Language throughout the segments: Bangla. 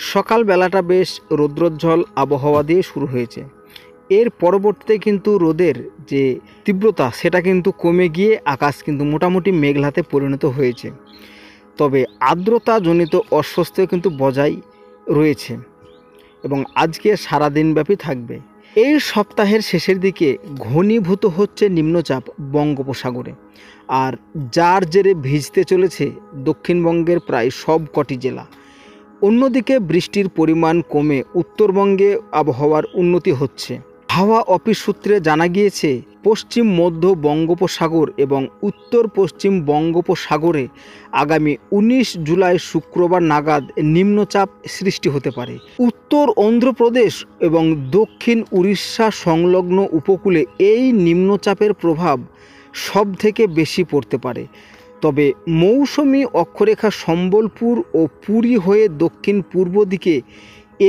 সকালবেলাটা বেশ রৌদ্রোজ্জ্বল আবহাওয়া দিয়ে শুরু হয়েছে। এর পরবর্তীতে কিন্তু রোদের যে তীব্রতা সেটা কিন্তু কমে গিয়ে আকাশ কিন্তু মোটামুটি মেঘলাতে পরিণত হয়েছে। তবে আর্দ্রতাজনিত অস্বস্তিও কিন্তু বজায় রয়েছে এবং আজকে সারা দিনব্যাপী থাকবে। এই সপ্তাহের শেষের দিকে ঘনীভূত হচ্ছে নিম্নচাপ বঙ্গোপসাগরে, আর যার জেরে ভিজতে চলেছে দক্ষিণবঙ্গের প্রায় সব কটি জেলা। অন্যদিকে বৃষ্টির পরিমাণ কমে উত্তরবঙ্গে আবহাওয়ার উন্নতি হচ্ছে। হাওয়া অফিস সূত্রে জানা গিয়েছে পশ্চিম মধ্য বঙ্গোপসাগর এবং উত্তর পশ্চিম বঙ্গোপসাগরে আগামী 19 জুলাই শুক্রবার নাগাদ নিম্নচাপ সৃষ্টি হতে পারে। উত্তর অন্ধ্রপ্রদেশ এবং দক্ষিণ উড়িষ্যা সংলগ্ন উপকূলে এই নিম্নচাপের প্রভাব সবথেকে বেশি পড়তে পারে। তবে মৌসুমি অক্ষরেখা সম্বলপুর ও পুরী হয়ে দক্ষিণ পূর্ব দিকে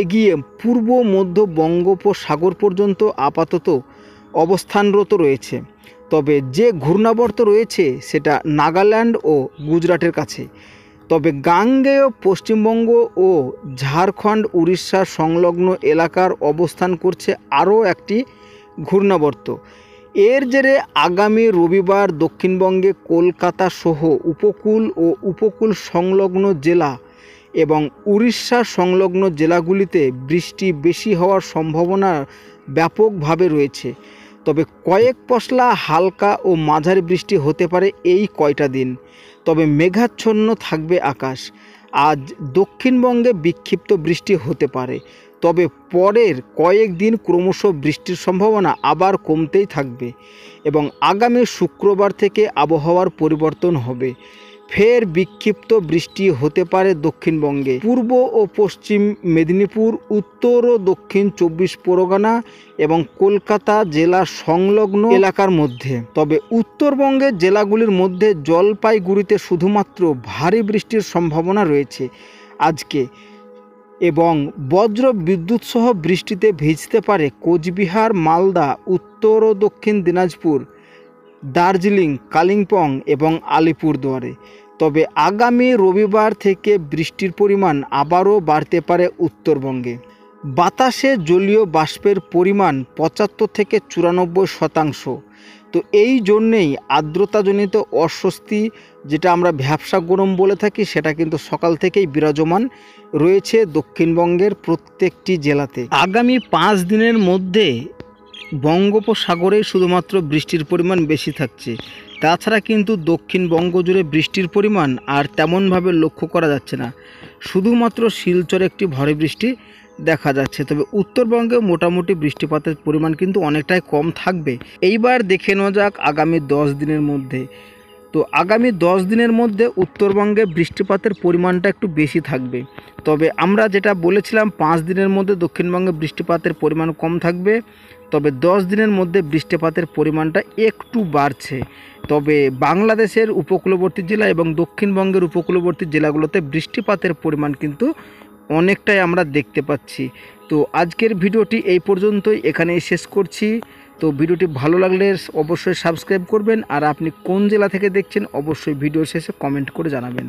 এগিয়ে পূর্ব মধ্য বঙ্গোপসাগর পর্যন্ত আপাতত অবস্থানরত রয়েছে। তবে যে ঘূর্ণাবর্ত রয়েছে সেটা নাগাল্যান্ড ও গুজরাটের কাছে। তবে গাঙ্গেয় পশ্চিমবঙ্গ ও ঝাড়খণ্ড উড়িষ্যা সংলগ্ন এলাকার অবস্থান করছে আরও একটি ঘূর্ণাবর্ত। এর জেরে আগামী রবিবার দক্ষিণবঙ্গে কলকাতা সহ উপকূল ও উপকূল সংলগ্ন জেলা এবং উড়িষ্যা সংলগ্ন জেলাগুলিতে বৃষ্টি বেশি হওয়ার সম্ভাবনা ব্যাপকভাবে রয়েছে। তবে কয়েক পশলা হালকা ও মাঝারি বৃষ্টি হতে পারে এই কয়টা দিন। তবে মেঘাচ্ছন্ন থাকবে আকাশ। আজ দক্ষিণবঙ্গে বিক্ষিপ্ত বৃষ্টি হতে পারে, তবে পরের কয়েকদিন ক্রমশ বৃষ্টির সম্ভাবনা আবার কমতেই থাকবে এবং আগামী শুক্রবার থেকে আবহাওয়ার পরিবর্তন হবে। ফের বিক্ষিপ্ত বৃষ্টি হতে পারে দক্ষিণবঙ্গে, পূর্ব ও পশ্চিম মেদিনীপুর, উত্তর ও দক্ষিণ 24 পরগনা এবং কলকাতা জেলা সংলগ্ন এলাকার মধ্যে। তবে উত্তরবঙ্গের জেলাগুলির মধ্যে জলপাইগুড়িতে শুধুমাত্র ভারী বৃষ্টির সম্ভাবনা রয়েছে আজকে, এবং বজ্র বিদ্যুৎ সহ বৃষ্টিতে ভিজতে পারে কোচবিহার, মালদা, উত্তর ও দক্ষিণ দিনাজপুর, দার্জিলিং, কালিম্পং এবং আলিপুরদুয়ারে। তবে আগামী রবিবার থেকে বৃষ্টির পরিমাণ আবারও বাড়তে পারে উত্তরবঙ্গে। বাতাসে জলীয় বাষ্পের পরিমাণ 75 থেকে 94%। তো এই জন্যেই আর্দ্রতাজনিত অস্বস্তি, যেটা আমরা ভ্যাপসা গরম বলে থাকি, সেটা কিন্তু সকাল থেকেই বিরাজমান রয়েছে দক্ষিণবঙ্গের প্রত্যেকটি জেলাতে। আগামী 5 দিনের মধ্যে বঙ্গোপসাগরে শুধুমাত্র বৃষ্টির পরিমাণ বেশি থাকছে। তাছাড়া কিন্তু দক্ষিণবঙ্গ জুড়ে বৃষ্টির পরিমাণ আর তেমনভাবে লক্ষ্য করা যাচ্ছে না। শুধুমাত্র শিলচরে একটি ভারী বৃষ্টি দেখা যাচ্ছে। তবে উত্তরবঙ্গে মোটামুটি বৃষ্টিপাতের পরিমাণ কিন্তু অনেকটাই কম থাকবে। এইবার দেখে নেওয়া যাক আগামী 10 দিনের মধ্যে। তো আগামী 10 দিনের মধ্যে উত্তরবঙ্গে বৃষ্টিপাতের পরিমাণটা একটু বেশি থাকবে। তবে আমরা যেটা বলেছিলাম 5 দিনের মধ্যে দক্ষিণবঙ্গে বৃষ্টিপাতের পরিমাণ কম থাকবে, তবে 10 দিনের মধ্যে বৃষ্টিপাতের পরিমাণটা একটু বাড়ছে। তবে বাংলাদেশের উপকূলবর্তী জেলা এবং দক্ষিণবঙ্গের উপকূলবর্তী জেলাগুলোতে বৃষ্টিপাতের পরিমাণ কিন্তু অনেকটাই আমরা দেখতে পাচ্ছি। তো আজকের ভিডিওটি এই পর্যন্তই, এখানেই শেষ করছি। তো ভিডিওটি ভালো লাগলে অবশ্যই সাবস্ক্রাইব করবেন, আর আপনি কোন জেলা থেকে দেখছেন অবশ্যই ভিডিও শেষে কমেন্ট করে জানাবেন।